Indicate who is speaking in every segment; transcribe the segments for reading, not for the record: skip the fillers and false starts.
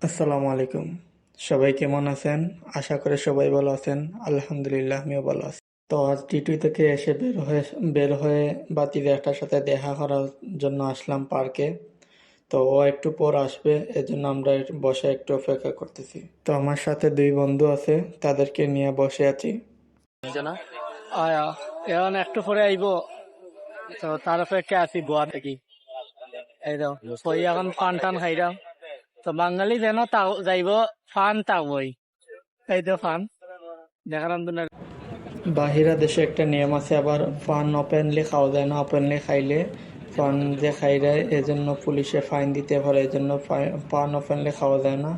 Speaker 1: আসসালামু আলাইকুম। সবাই কেমন আছেন? আশা করি সবাই ভালো আছেন। আলহামদুলিল্লাহ আমিও ভালো আছি। তো আজ টিটুই থেকে এসে বের হয়ে বাতিজা একটার সাথে দেখা করার জন্য আসলাম পার্কে। তো ও একটু পর আসবে, এজন্য আমরা বসে একটু অপেক্ষা করতেছি। তো আমার সাথে দুই বন্ধু আছে, তাদেরকে নিয়ে বসে আছি।
Speaker 2: না আয়া এখন একটু পরে আইব, তো তার অপেক্ষা আছি গোয়া থেকে। এই দাও কই এখন ফান টান খাইরাম। তো বাঙালি যেন যাইব ফান তাবই, এই তো ফান দেখালাম তো না।
Speaker 1: বাহিরা দেশে একটা নিয়ম আছে, আবার ফান ওপেনলি খাওয়া যায় না। ওপেনলি খাইলে ফান যে খাইরে এজন্য পুলিশে ফাইন দিতে পারে, এজন্য ফান ওপেনলি খাওয়া যায় না।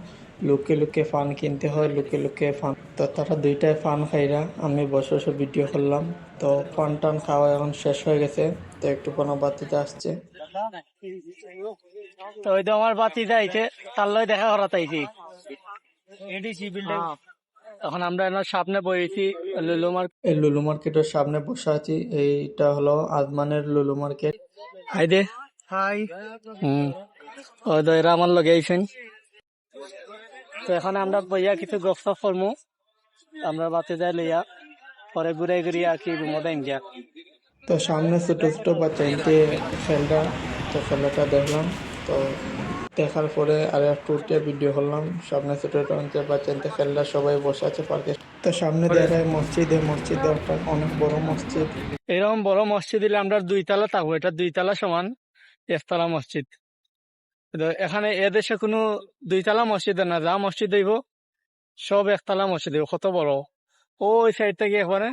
Speaker 1: লুকে লুকে ফান কিনতে হয়, লুকে লুকে ফান। তো তারা দুইটাই ফান খাইরা, আমি বসে বসে ভিডিও করলাম। তো ফান টান খাওয়া এখন শেষ হয়ে গেছে, তো একটু কোনো বাতিতে আসছে।
Speaker 2: তো ওই তো আমার বাতি যাইছে, তার লয় দেখা করা চাইছি। এখন আমরা এনার সামনে বইছি লুলু মার্কেট।
Speaker 1: এই লুলু মার্কেটের সামনে বসে আছি। এইটা হলো আজমানের লুলু মার্কেট।
Speaker 2: হাই দে হাই। ওই তো এরা আমার লগে আইছেন। তো এখানে আমরা বইয়া কিছু গপসপ করমু, আমরা বাতি যাই লইয়া পরে ঘুরে ঘুরিয়ে আর কি রুমো দেন গিয়া।
Speaker 1: তো সামনে ছোট ছোট বাচ্চাইতে খেলটা, তো খেলাটা দেখলাম। তো দেখার পরে আর একটু উঠে ভিডিও করলাম। সামনে ছোট ছোট বাচ্চাইতে খেলটা, সবাই বসে আছে পার্কে। তো সামনে দেখায় মসজিদে একটা অনেক বড় মসজিদ।
Speaker 2: এরকম বড় মসজিদ দিলে আমরা 2 তলা থাকবো, এটা 2 তলা সমান 1 তলা মসজিদ। তো এখানে এদেশে কোনো 2 তলা মসজিদ না, যা মসজিদ হইব সব 1 তলা মসজিদ হইব। কত বড় ওই সাইড থেকে এখানে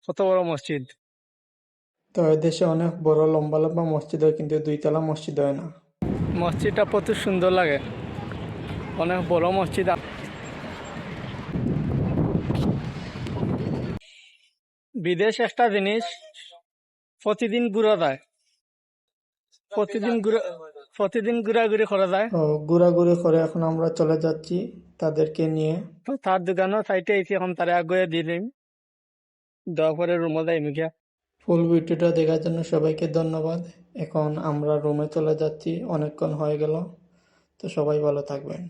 Speaker 2: কত বড় মসজিদ।
Speaker 1: তো এদেশে অনেক বড় লম্বা লম্বা মসজিদ হয়, কিন্তু 2 তলা মসজিদ হয় না।
Speaker 2: মসজিদটা প্রচুর সুন্দর লাগে, অনেক বড় মসজিদ। বিদেশ একটা জিনিস, প্রতিদিন ঘুরা যায়, প্রতিদিন ঘুরা প্রতিদিন ঘোরাঘুরি করা যায়।
Speaker 1: তো ঘোরাঘুরি করে এখন আমরা চলে যাচ্ছি তাদেরকে নিয়ে।
Speaker 2: তো তার দোকানও সাইটে এসে এখন তারা আগে দিয়ে দিন, দেওয়ার পরে রুমে যাই মিকা।
Speaker 1: ফুল ভিডিওটা দেখার জন্য সবাইকে ধন্যবাদ। এখন আমরা রুমে চলে যাচ্ছি, অনেকক্ষণ হয়ে গেল। তো সবাই ভালো থাকবেন।